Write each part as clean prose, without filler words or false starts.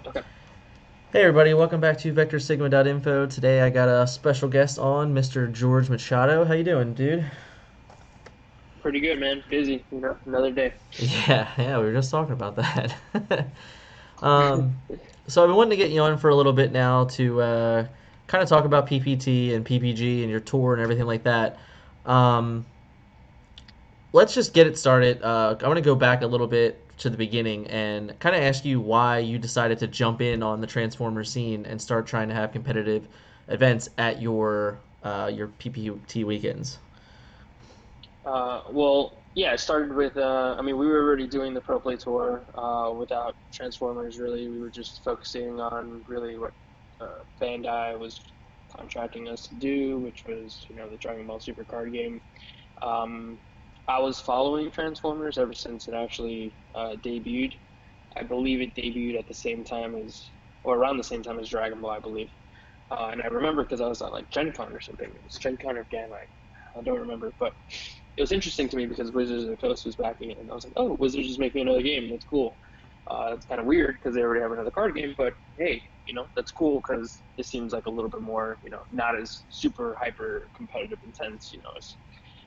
Okay. Hey everybody, welcome back to VectorSigma.info. Today I got a special guest on, Mr. George Machado. How you doing, dude? Pretty good, man. Busy, another day. Yeah, we were just talking about that. um, so I've been wanting to get you on for a little bit now to kind of talk about PPT and PPG and your tour and everything like that. Um, let's just get it started. I want to go back a little bit to the beginning and kind of ask you why you decided to jump in on the Transformer scene and start trying to have competitive events at your PPT weekends. Yeah, it started with, we were already doing the Pro Play Tour without Transformers, really. We were just focusing on really what Bandai was contracting us to do, which was, the Dragon Ball Super card game. Um, I was following Transformers ever since it actually debuted. I believe it debuted at the same time as, or around the same time as Dragon Ball, I believe. And I remember because I was at like Gen Con or something. It was Gen Con or GAN, I don't remember. But it was interesting to me because Wizards of the Coast was backing it. And I was like, oh, Wizards is making another game. That's cool. It's kind of weird because they already have another card game. But hey, that's cool because it seems like a little bit more, not as super hyper competitive intense,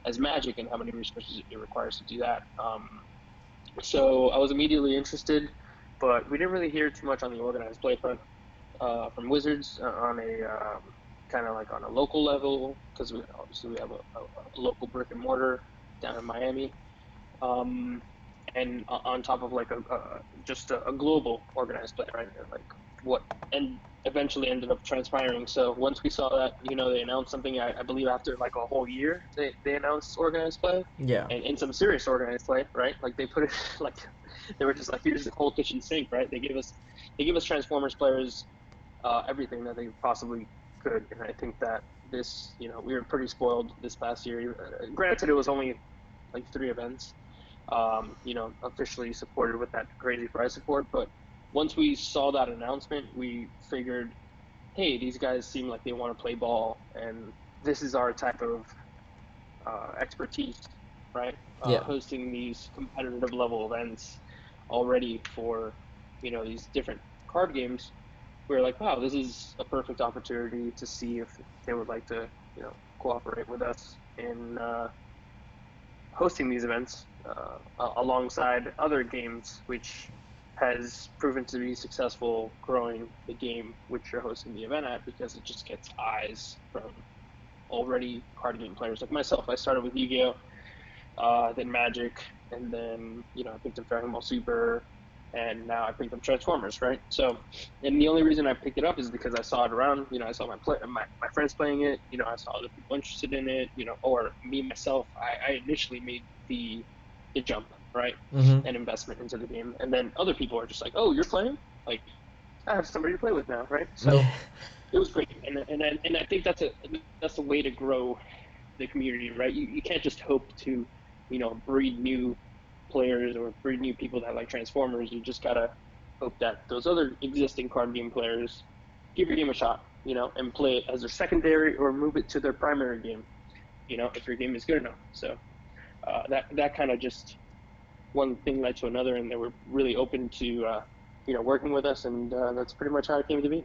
as Magic and how many resources it requires to do that. So I was immediately interested, but we didn't really hear too much on the organized play front from Wizards on a kind of like on a local level because we have a local brick and mortar down in Miami, um, and on top of like just a global organized play, right? Like what and eventually ended up transpiring. So once we saw that, they announced something. I believe after like a whole year, they announced organized play, Yeah. and in some serious organized play, right? Like they put it like they were just like here's the whole kitchen sink, right? They gave us Transformers players everything that they possibly could. And I think that this, we were pretty spoiled this past year. Granted, it was only like 3 events, officially supported with that crazy prize support. But once we saw that announcement, we figured, hey, these guys seem like they want to play ball, and this is our type of expertise, right? Yeah. Hosting these competitive level events already for, these different card games. We were like, wow, this is a perfect opportunity to see if they would like to, cooperate with us in hosting these events alongside other games, which has proven to be successful growing the game which you're hosting the event at because it just gets eyes from already card game players like myself. I started with Yu-Gi-Oh, then Magic, and then I picked up Dragon Ball Super, and now I picked up Transformers, right? So, and the only reason I picked it up is because I saw it around. I saw my friends playing it. I saw other people interested in it. Or me myself. I initially made the jump, right, Mm-hmm. and investment into the game, and then other people are just like, oh, you're playing, like I have somebody to play with now, right? So Yeah. it was great, and I think that's a way to grow the community, right? You can't just hope to, breed new players or breed new people that like Transformers. You just gotta hope that those other existing card game players give your game a shot, and play it as their secondary or move it to their primary game, if your game is good enough. So that kind of just one thing led to another, and they were really open to working with us, and that's pretty much how it came to be.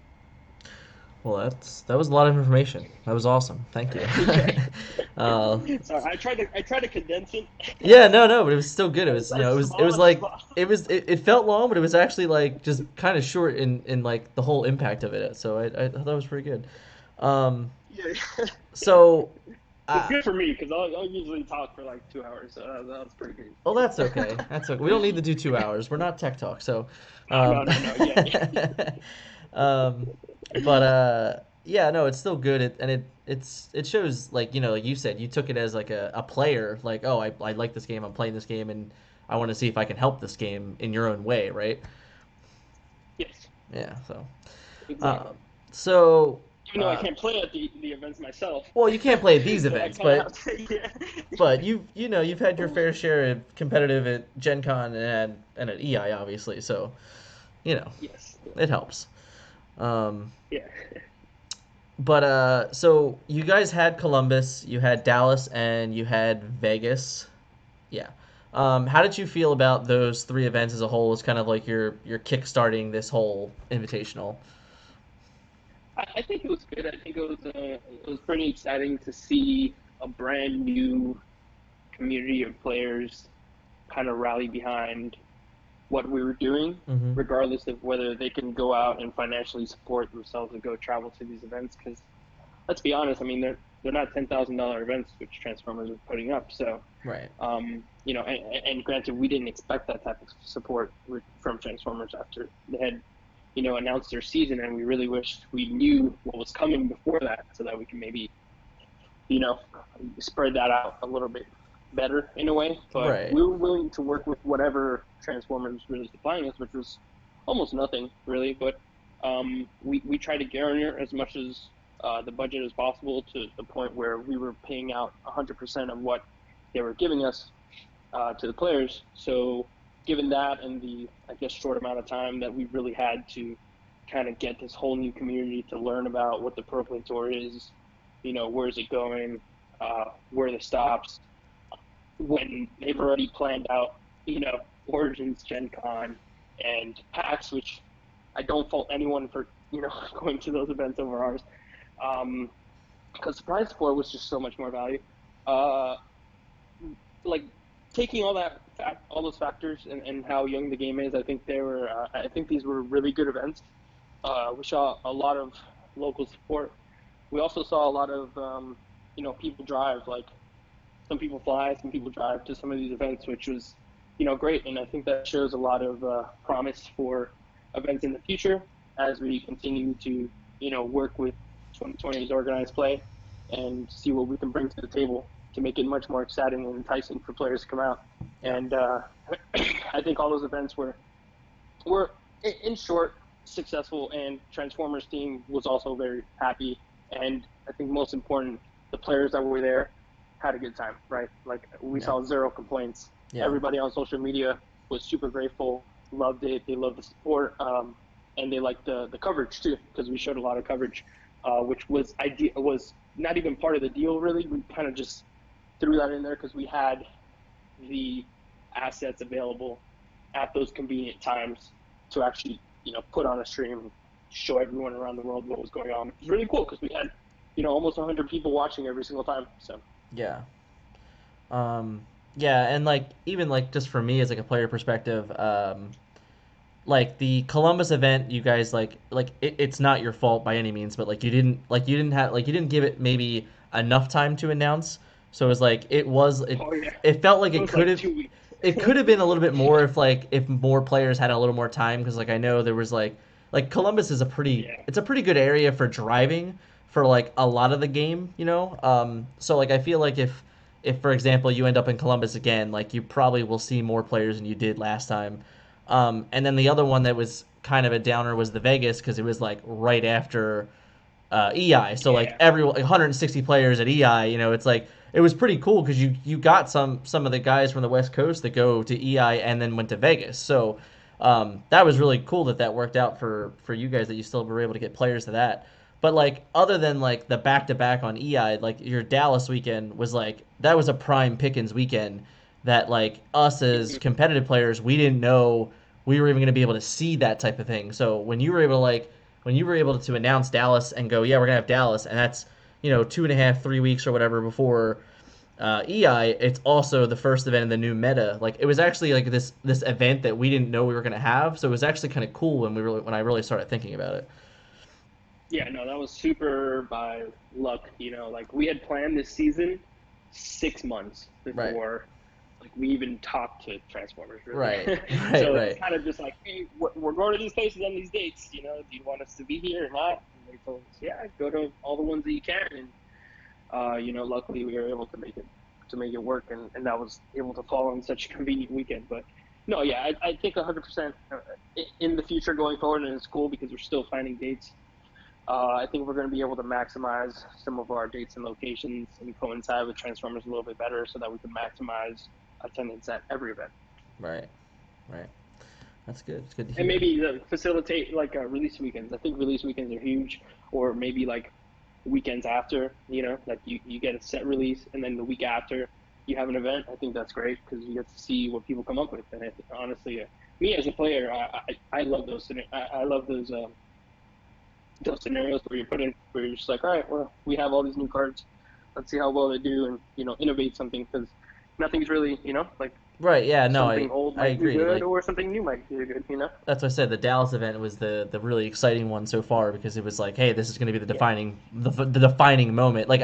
Well, that was a lot of information. That was awesome. Thank you. Yeah. uh, Sorry, I tried to condense it yeah, no, but it was still good. It was, as it small was as like possible. it felt long, but it was actually like just kind of short in like the whole impact of it. So I thought that was pretty good. Um, Yeah. so, It's uh, good for me because I'll usually talk for like 2 hours, so that was pretty well, that's good. okay. That's okay. We don't need to do 2 hours. We're not tech talk. So, No, um, no, no, no. Yeah, yeah. um, but yeah, no, it's still good. It shows like like you said, you took it as like a player. Like, oh, I like this game. I'm playing this game, and I want to see if I can help this game in your own way, right? Yes, Yeah. So, exactly. um, so, Even though I can't play at the events myself, well, you can't play at these so I events, kind of but have to. Yeah. you've had your fair share of competitive at Gen Con and at EI, obviously. So, you know, Yes. it helps. Um, Yeah. but so you guys had Columbus, you had Dallas, and you had Vegas. Yeah. How did you feel about those three events as a whole? As kind of like your kickstarting this whole invitational. I think it was good. I think it was pretty exciting to see a brand new community of players kind of rally behind what we were doing, Hmm. regardless of whether they can go out and financially support themselves and go travel to these events. Because let's be honest, I mean they're not $10,000 events which Transformers are putting up. So Right. and granted, we didn't expect that type of support from Transformers after they had announced their season, and we really wished we knew what was coming before that so that we can maybe you know spread that out a little bit better in a way. But Right. we were willing to work with whatever Transformers really supplying us, which was almost nothing really. But we tried to garner as much as the budget as possible to the point where we were paying out 100% of what they were giving us to the players. So given that and the I guess short amount of time that we really had to kind of get this whole new community to learn about what the Pro Play Tour is, where is it going, where are the stops, when they've already planned out, Origins, Gen Con, and PAX, which I don't fault anyone for, going to those events over ours. Um, because the prize for it was just so much more value. Uh, like taking all those factors and how young the game is, I think these were really good events. We saw a lot of local support. We also saw a lot of people drive. Like some people fly, some people drive to some of these events, which was great. And I think that shows a lot of promise for events in the future as we continue to work with 2020's organized play and see what we can bring to the table to make it much more exciting and enticing for players to come out. Yeah. And I think all those events were in short successful, and Transformers team was also very happy. And I think most important, the players that were there had a good time, right? Like we Yeah. saw zero complaints. Yeah. Everybody on social media was super grateful, loved it. They loved the support, and they liked the coverage too because we showed a lot of coverage, which was not even part of the deal really. We kind of just threw that in there because we had the assets available at those convenient times to actually put on a stream and show everyone around the world what was going on. It was really cool because we had almost 100 people watching every single time. So Yeah. Yeah, and like even like just for me as like a player perspective, like the Columbus event, you guys it's not your fault by any means, but like you didn't give it maybe enough time to announce. So it was like oh yeah, it felt like it was like 2 weeks. it could have been a little bit more if more players had a little more time because like I know there was like Columbus is Yeah, a pretty good area for driving for like a lot of the game, so like I feel like if for example you end up in Columbus again, like you probably will see more players than you did last time. And then the other one that was kind of a downer was the Vegas because it was like right after EI. So like yeah, everyone, like 160 players at EI, it's like it was pretty cool because you got some of the guys from the West Coast that go to EI and then went to Vegas. So that was really cool that worked out for you guys that you still were able to get players to that. But like other than like the back to back on EI, like your Dallas weekend was like that was a prime Pickens weekend that like us as mhm, competitive players we didn't know we were even going to be able to see that type of thing. So when you were able to announce Dallas and go, yeah, we're gonna have Dallas, and that's 2.5, 3 weeks or whatever before EI, it's also the first event in the new meta. Like it was actually like this event that we didn't know we were gonna have, so it was actually kind of cool when I really started thinking about it. yeah. No, that was super by luck. Like we had planned this season 6 months Right, before like we even talked to Transformers really. right, right, So it's right, kind of just like, hey, we're going to these places on these dates. Do you want us to be here or not? And they told us, yeah, go to all the ones that you can. And luckily we were able to make it work, and that was able to fall on such a convenient weekend. But no, yeah, I think 100% in the future going forward, and it's cool because we're still finding dates. I think we're going to be able to maximize some of our dates and locations and coincide with Transformers a little bit better so that we can maximize attendance at every event. right, right. That's good. It's good to And hear. maybe facilitate like release weekends. I think release weekends are huge, or maybe like weekends after, like you get a set release and then the week after you have an event, I think that's great because you get to see what people come up with. And honestly, me as a player, I love I love those scenarios where you put in where you're just like, all right, well, we have all these new cards. Let's see how well they do, and innovate something because nothing's really like Right, yeah, no, something old I might do agree. good Like or something new might do good. that's what I said. The Dallas event was the really exciting one so far because it was like, hey, this is going to be Yeah, the defining moment. Like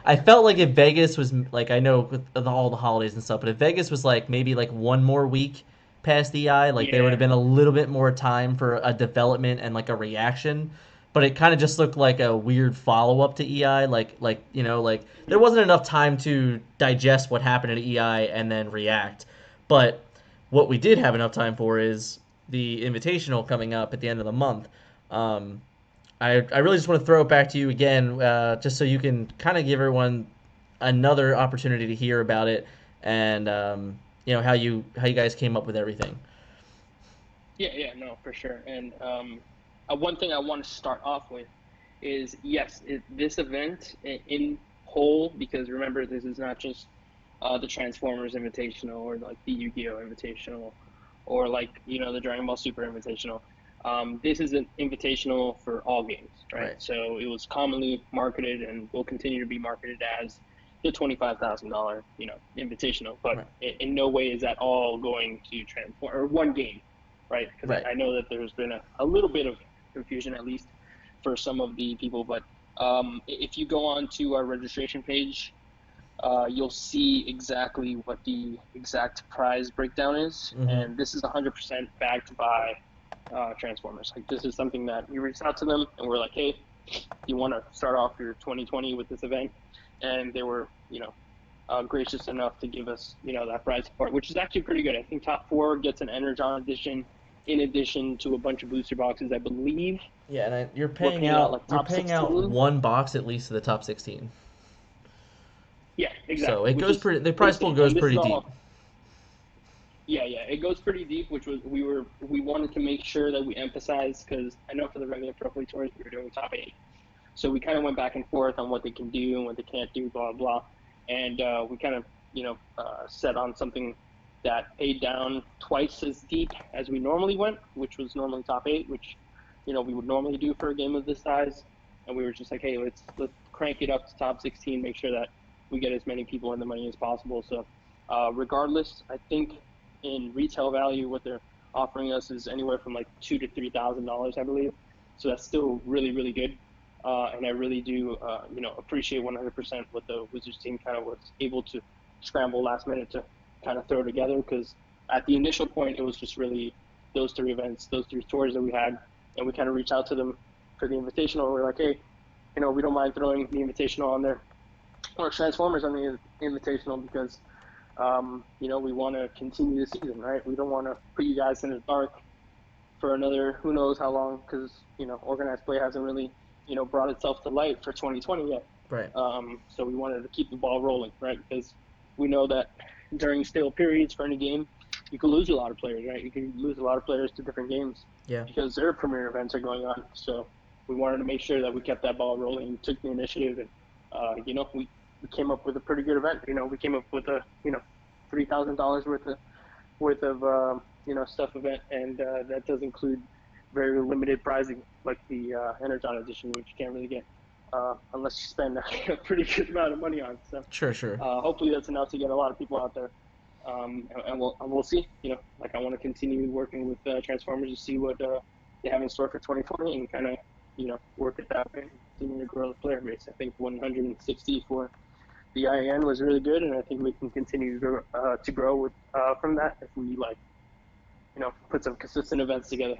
I felt like if Vegas was like I know with all the holidays and stuff, but if Vegas was like maybe like one more week past EI, like there would have yeah, been a little bit more time for a development and like a reaction. But it kind of just looked like a weird follow up to EI. Like there mhm. wasn't enough time to digest what happened at EI and then react. But what we did have enough time for is the Invitational coming up at the end of the month. Um, I really just want to throw it back to you again, just so you can kind of give everyone another opportunity to hear about it and how you guys came up with everything. Yeah, no, for sure. And one thing I want to start off with is yes, this event in whole, because remember, this is not just the Transformers Invitational or like the Yu-Gi-Oh Invitational or like the Dragon Ball Super Invitational. This is an invitational for all games, right? Right. So it was commonly marketed and will continue to be marketed as the $25,000 invitational, but Right. in no way is that all going to transform or one game, right? Because Right. I know that there's been a little bit of confusion, at least for some of the people. But if you go on to our registration page, you'll see exactly what the exact prize breakdown is. Mm-hmm. And this is 100% backed by Transformers. Like, this is something that we reached out to them and we're like, hey, you want to start off your 2020 with this event? And they were, gracious enough to give us, that prize support, which is actually pretty good. I think top four gets an Energon edition in addition to a bunch of booster boxes. I believe Yeah, and you're we're paying paying out out like you're top paying out 16. one box at least to the top 16. Yeah, So exactly, it which goes is pretty. The prize pool insane. goes And this is pretty deep. all, yeah, it goes pretty deep, which was we wanted to make sure that we emphasize because I know for the regular Pro Play tours we were doing top eight. So we kind of went back and forth on what they can do and what they can't do, blah blah, and we kind of set on something that paid down twice as deep as we normally went, which was normally top eight, which we would normally do for a game of this size. And we were just like, hey, let's crank it up to top 16, make sure that we get as many people in the money as possible. So regardless, I think in retail value, what they're offering us is anywhere from like $2,000 to $3,000, I believe. So that's still really, really good. And I really do, appreciate 100% what the Wizards team kind of was able to scramble last minute to kind of throw together. Because at the initial point, it was just really those three events, those three tours that we had, and we kind of reached out to them for the invitational. We're like, hey, we don't mind throwing the invitational on there or Transformers on the invitational because, we want to continue the season, right? We don't want to put you guys in the dark for another who knows how long because organized play hasn't really brought itself to light for 2020 yet. Right. So we wanted to keep the ball rolling, right? Because we know that during stale periods for any game, you can lose a lot of players, right? You can lose a lot of players to different games Yeah. because their premier events are going on. So we wanted to make sure that we kept that ball rolling, took the initiative, and we came up with a pretty good event. We came up with a $3,000 worth of stuff event, and that does include very limited prizing like the Energon edition, which you can't really get unless you spend a pretty good amount of money on. So Sure. Sure. hopefully that's enough to get a lot of people out there. And we'll see. Like I want to continue working with Transformers to see what they have in store for 2020 and kind of work it that way, and continue to grow the player base. I think 160 for the IAN was really good, and I think we can continue to grow with from that if we put some consistent events together.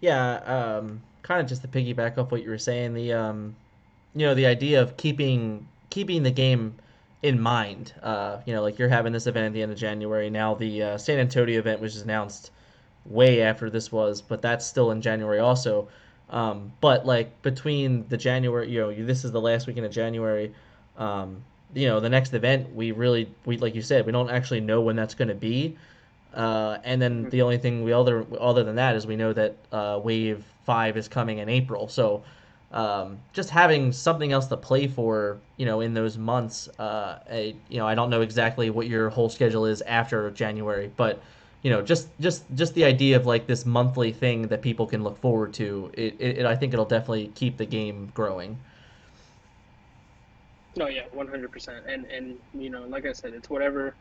Yeah. Kind of just to piggyback off what you were saying, the idea of keeping the game in mind. Like you're having this event at the end of January. Now the San Antonio event was announced way after this was, but that's still in January also. But like between the January, this is the last weekend of January. The next event we like you said, we don't actually know when that's going to be. And then Mm-hmm. the only thing we other than that is we know that Wave 5 is coming in April. So just having something else to play for, in those months. I don't know exactly what your whole schedule is after January, but just the idea of like this monthly thing that people can look forward to. I think it'll definitely keep the game growing. No, yeah, 100%. And like I said, it's whatever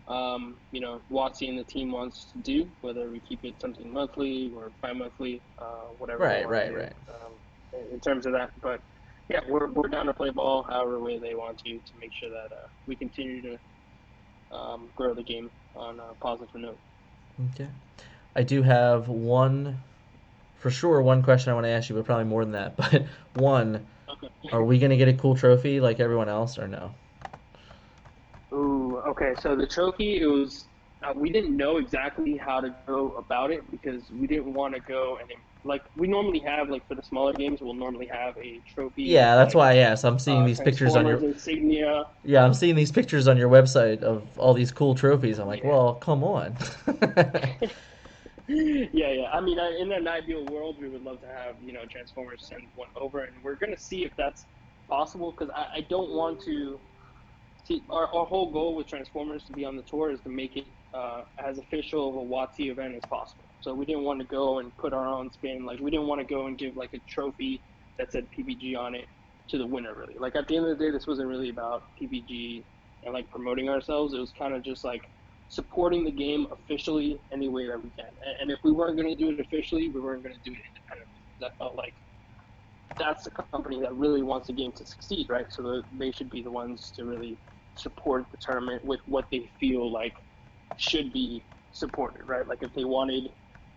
Watsy and the team wants to do, whether we keep it something monthly or bi-monthly, whatever they Right, want to right, do right. in terms of that. But yeah, we're down to play ball however way they want to make sure that we continue to grow the game on a positive note. Okay. I do have for sure, one question I want to ask you, but probably more than that. But one, Okay. are we gonna get a cool trophy like everyone else, or no? Ooh, okay. So the trophy, it was we didn't know exactly how to go about it because we didn't want to go and like we normally have like for the smaller games, we'll normally have a trophy with Yeah, that's like why I asked. I'm seeing these pictures on Transformers your insignia. Yeah, I'm seeing these pictures on your website of all these cool trophies. I'm like, Yeah. well, come on. Yeah. I mean, in an ideal world, we would love to have, Transformers send one over, and we're gonna see if that's possible because I don't want to see our whole goal with Transformers to be on the tour is to make it as official of a WotC event as possible. So we didn't want to go and put our own spin. Like we didn't want to go and give like a trophy that said PPG on it to the winner. Really, like at the end of the day, this wasn't really about PPG and like promoting ourselves. It was kind of just like supporting the game officially any way that we can. And if we weren't going to do it officially, we weren't going to do it independently. That felt like that's the company that really wants the game to succeed, right? So they should be the ones to really support the tournament with what they feel like should be supported, right? Like if they wanted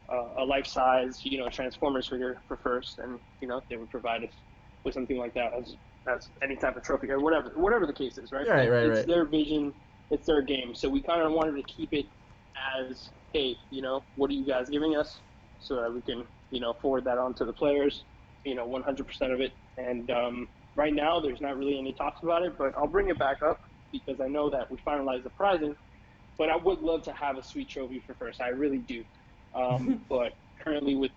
a life size, Transformers figure for first, and they would provide us with something like that as any type of trophy or whatever the case is, right? Right, right, It's right. their vision, it's their game, so we kind of wanted to keep it as, hey, what are you guys giving us, so that we can forward that on to the players, 100% of it. And right now, there's not really any talks about it, but I'll bring it back up because I know that we finalized the pricing, but I would love to have a sweet trophy for first. I really do. But currently, with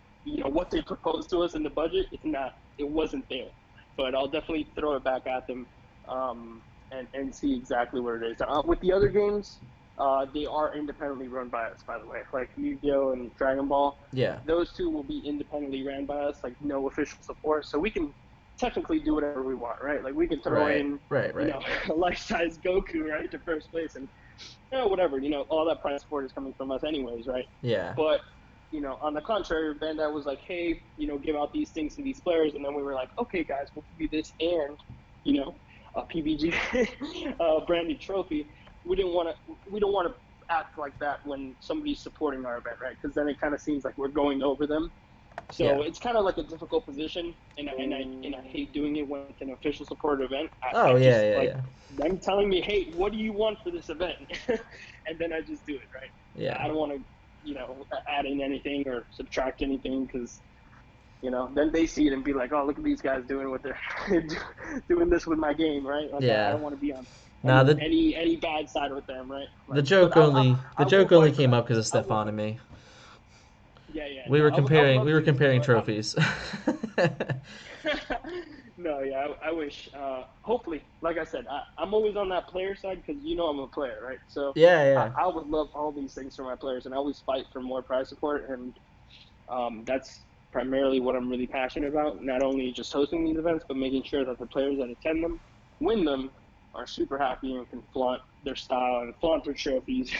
what they proposed to us in the budget, it wasn't there. But I'll definitely throw it back at them and see exactly where it is. With the other games, they are independently run by us, by the way. Like Yu-Gi-Oh and Dragon Ball, Yeah. those two will be independently ran by us, like no official support. So we can technically do whatever we want, right? Like we can throw Right, in, right, right. a life-size Goku right to first place, and whatever, all that prize support is coming from us anyways, right? Yeah. But, on the contrary, Bandai was like, hey, give out these things to these players. And then we were like, okay, guys, we'll give you this and, a PBG brand new trophy. We don't want to act like that when somebody's supporting our event, right? Because then it kind of seems like we're going over them. Yeah. So it's kind of like a difficult position, and I hate doing it when it's an official supported event. Oh, I yeah, just yeah, like yeah. them telling me, "Hey, what do you want for this event?" and then I just do it, right? Yeah. I don't want to, add in anything or subtract anything because then they see it and be like, "Oh, look at these guys doing what they're doing this with my game, right?" Like I Yeah. don't want to be on Nah, any bad side with them, right? the Like, but joke only the I will joke only fight for came that. up because of I will. Stefan and me. Yeah. We No, were I would comparing love we were to, comparing but trophies. no, yeah, I wish. Hopefully, like I said, I'm always on that player side because I'm a player, right? So Yeah, I, yeah. I would love all these things for my players, and I always fight for more prize support, and that's primarily what I'm really passionate about. Not only just hosting these events, but making sure that the players that attend them, win them, are super happy and can flaunt their style and flaunt their trophies,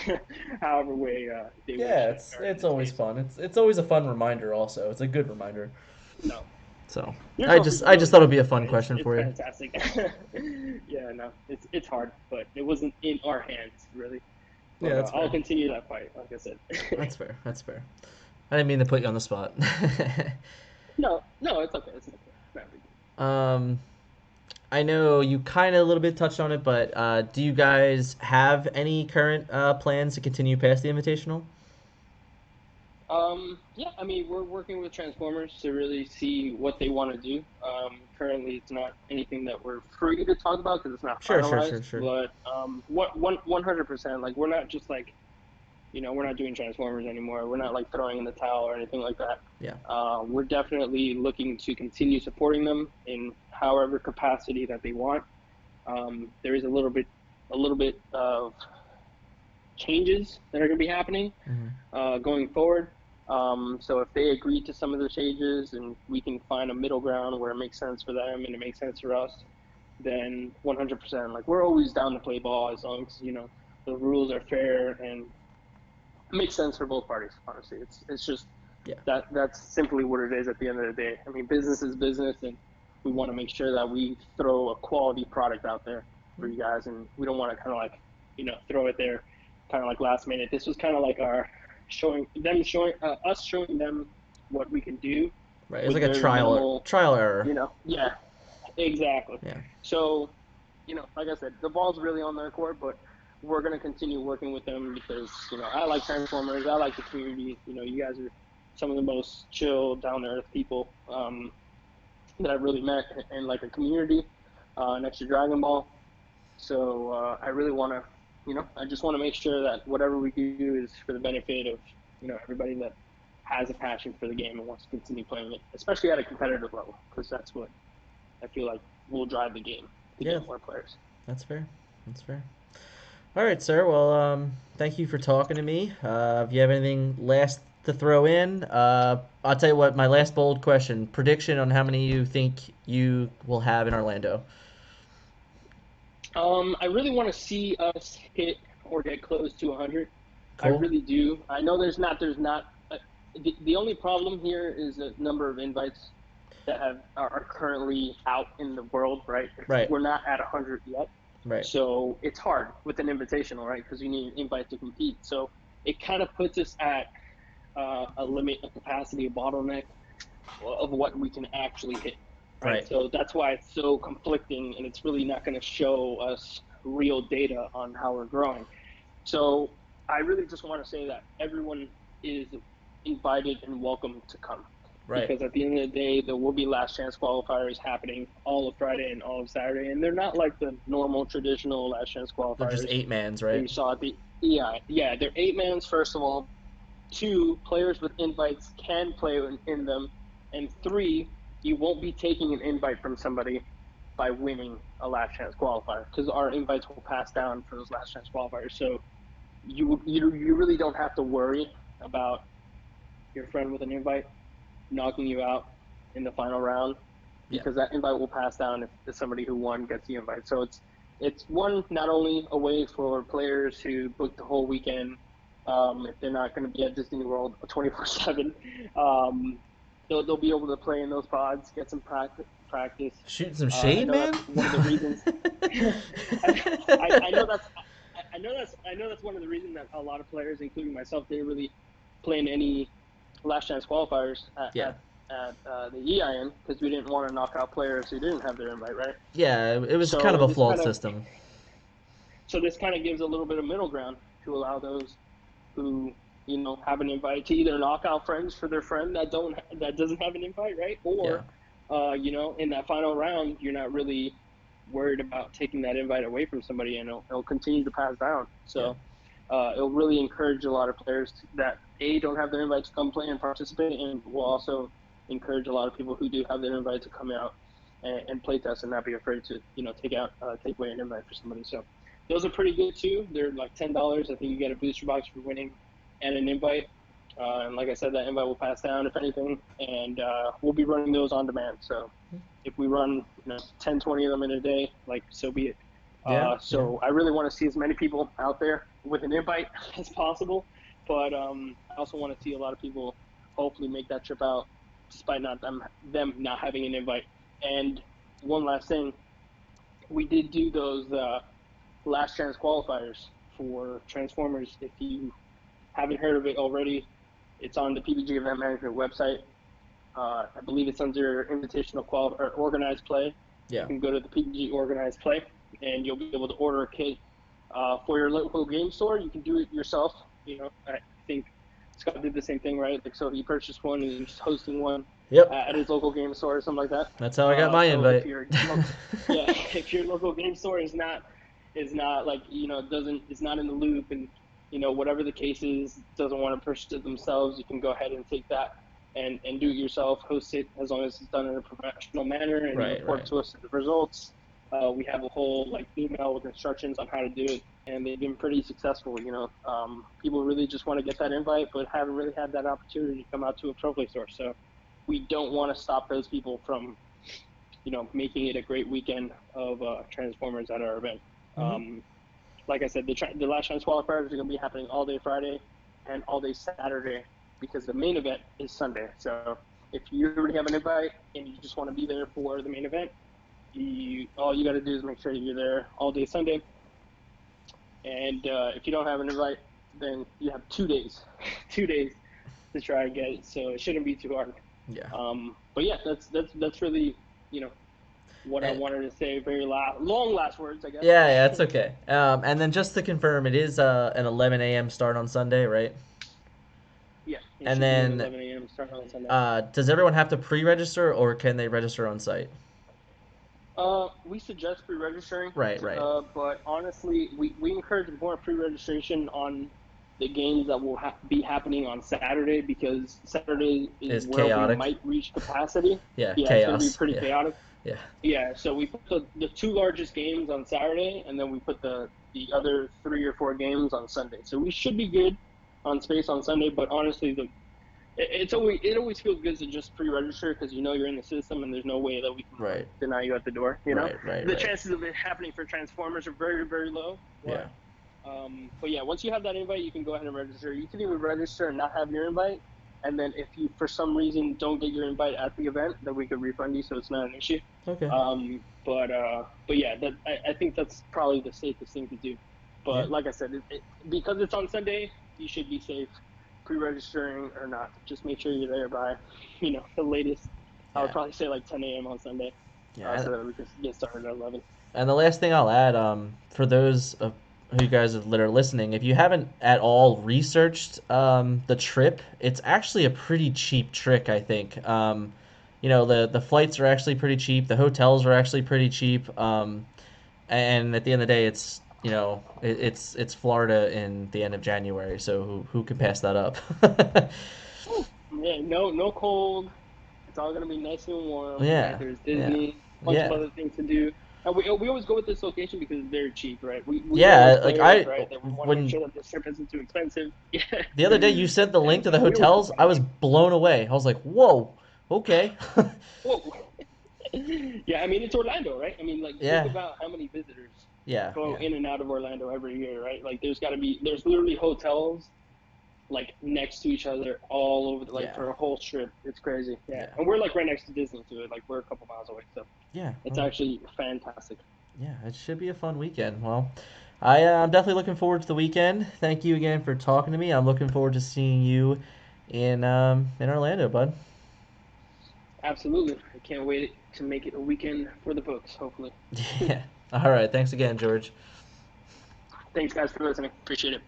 however way they Yeah, wish, it's or in it's this always case. fun. It's always a fun reminder also. It's a good reminder. No, So, your I trophies just are I really just thought good, it'd be by a the way. fun question It's for you. fantastic. Yeah, no, it's hard, but it wasn't in our hands really. Yeah, But that's I'll fair. continue that fight, like I said. That's fair. That's fair. I didn't mean to put you on the spot. No, it's okay. It's okay. It's not a big deal. um, I know you kind of a little bit touched on it, but do you guys have any current plans to continue past the Invitational? Yeah, I mean, we're working with Transformers to really see what they want to do. Currently, it's not anything that we're free to talk about because it's not Sure, sure, sure, finalized. sure. But 100%, like we're not just like we're not doing Transformers anymore. We're not like throwing in the towel or anything like that. Yeah. We're definitely looking to continue supporting them in however capacity that they want. There is a little bit of changes that are going to be happening going forward. So if they agree to some of the changes and we can find a middle ground where it makes sense for them and it makes sense for us, then 100%. Like, we're always down to play ball as long as the rules are fair and it makes sense for both parties. Honestly, it's just Yeah. that's simply what it is at the end of the day. I mean, business is business, and we want to make sure that we throw a quality product out there for you guys, and we don't want to kind of like throw it there kind of like last minute. This was kind of like our us showing them what we can do Right. It's with like a very minimal, trial error. yeah, exactly. Yeah. So, like I said, the ball's really on their court, but we're going to continue working with them because, I like Transformers. I like the community. You guys are some of the most chill, down-to-earth people that I've really met in like a community next to Dragon Ball. So I really want to, I just want to make sure that whatever we do is for the benefit of, everybody that has a passion for the game and wants to continue playing it, especially at a competitive level, because that's what I feel like will drive the game to Yeah. get more players. That's fair. That's fair. All right, sir. Well, thank you for talking to me. If you have anything last to throw in, I'll tell you what. My last bold question: prediction on how many you think you will have in Orlando. I really want to see us hit or get close to 100. I Cool. really do. I know the only problem here is the number of invites that are currently out in the world, right? Right. We're not at 100 yet. Right. So it's hard with an invitational, right? Because you need an invite to compete. So it kind of puts us at a limit, a capacity, a bottleneck of what we can actually hit, right? Right. So that's why it's so conflicting, and it's really not going to show us real data on how we're growing. So I really just want to say that everyone is invited and welcome to come. Right. Because at the end of the day, there will be last chance qualifiers happening all of Friday and all of Saturday, and they're not like the normal traditional last chance They're just qualifiers eight mans, that right? you saw at the EI. Yeah, they're 8 mans first of all. Two, players with invites can play in them, and three, you won't be taking an invite from somebody by winning a last chance qualifier because our invites will pass down for those last chance qualifiers. So you really don't have to worry about your friend with an invite knocking you out in the final round Yeah. because that invite will pass down if somebody who won gets the invite. So it's one, not only a way for players who book the whole weekend, if they're not going to be at Disney World 24/7, they'll be able to play in those pods, get some practice. Shooting some I shade, know man. that's one of the reasons. I know that's one of the reasons that a lot of players, including myself, didn't really play in any last chance qualifiers Yeah. at the EIN because we didn't want to knock out players who didn't have their invite, right? Yeah, it was kind of So a this flawed kind of system. gives a little bit of middle ground to allow those who have an invite to either knock out friends for their friend that doesn't have an invite, right? Yeah. Or in that final round, you're not really worried about taking that invite away from somebody, and it'll continue to pass down. Yeah. So it'll really encourage a lot of players that don't have their invite to come play and participate, and will also encourage a lot of people who do have their invite to come out and play test and not be afraid to take away an invite for somebody. So those are pretty good too. They're like $10. I think you get a booster box for winning and an invite. And like I said, that invite will pass down if anything, and we'll be running those on demand. So if we run 10, 20 of them in a day, like, so be it. Yeah. Yeah. So I really want to see as many people out there with an invite as possible, but I also want to see a lot of people hopefully make that trip out despite not them not having an invite. And one last thing, we did do those last chance qualifiers for Transformers. If you haven't heard of it already, it's on the PPG Event Management website. I believe it's under invitational or organized play. You Yeah. can go to the PPG organized play, and you'll be able to order a kit for your local game store. You can do it yourself. I think Scott did the same thing, right? Like, so he purchased one and he's hosting one Yep. at his local game store or something like that. That's how I got my So if invite. if your local game store is not like doesn't is not in the loop and whatever the case is, doesn't want to purchase it themselves, you can go ahead and take that and do it yourself, host it as long as it's done in a professional manner and you Right, report right. to us the results. We have a whole like email with instructions on how to do it, and they've been pretty successful. People really just want to get that invite, but haven't really had that opportunity to come out to a pro play store. So we don't want to stop those people from making it a great weekend of Transformers at our event. Hmm. Like I said, the last chance qualifiers are going to be happening all day Friday and all day Saturday because the main event is Sunday. So if you already have an invite and you just want to be there for the main event, all you got to do is make sure you're there all day Sunday. And if you don't have an invite, then you have 2 days, 2 days to try and get it. So it shouldn't be too hard. Yeah. But yeah, that's really what I And, wanted to say. Very long last words, I guess. yeah, yeah, it's okay. And then just to confirm, it is an 11 a.m. start on Sunday, right? Yeah, it And should be an then 11 a.m. start on Sunday. does everyone have to pre-register or can they register on site? We suggest pre-registering, Right, right. but honestly, we encourage more pre-registration on the games that will be happening on Saturday because Saturday is It's where we chaotic. might reach capacity. Yeah, Yeah, it's going to be chaos. pretty Yeah, chaotic. yeah, Yeah, so we put the two largest games on Saturday, and then we put the other 3 or 4 games on Sunday. So we should be good on space on Sunday. But honestly, it always feels good to just pre-register because you're in the system and there's no way that we can like right, deny you at the door. right, right, The right. chances of it happening for Transformers are very very low. Yeah, But yeah, once you have that invite, you can go ahead and register. You can even register and not have your invite, and then if you for some reason don't get your invite at the event, then we could refund you, so it's not an issue. okay. But yeah, I think that's probably the safest thing to do. Yeah, But like I said, because it's on Sunday, you should be safe, pre-registering or not. Just make sure you're there by, the latest. I would yeah, probably say like 10 a.m. on Sunday, yeah. so that we can get started at 11. And the last thing I'll add, for those of you guys that are listening, if you haven't at all researched the trip, it's actually a pretty cheap trick, I think. The flights are actually pretty cheap. The hotels are actually pretty cheap. And at the end of the day, it's Florida in the end of January, so who can pass that up? Yeah, no cold. It's all gonna be nice and warm, right? Yeah, There's yeah, Disney, a bunch of yeah, other things to do. And we always go with this location because it's very cheap, right? We yeah. always Like players, right? That we want to make when sure that this trip isn't too expensive. Yeah. the other day you sent the link And to the we always keep hotels, on I was money. blown away. I was like, whoa, okay. Whoa. Yeah, I mean it's Orlando, right? I mean, like think Yeah, about how many visitors yeah, go yeah, in and out of Orlando every year, right? Like there's literally hotels like next to each other all over like yeah, for a whole strip. It's crazy. Yeah. yeah, And we're like right next to Disney too. Like we're a couple miles away. So yeah. it's Well, actually fantastic. yeah, it should be a fun weekend. Well, I'm definitely looking forward to the weekend. Thank you again for talking to me. I'm looking forward to seeing you in Orlando, bud. Absolutely. I can't wait to make it a weekend for the books, hopefully. Yeah. All right. Thanks again, George. Thanks guys for listening. Appreciate it.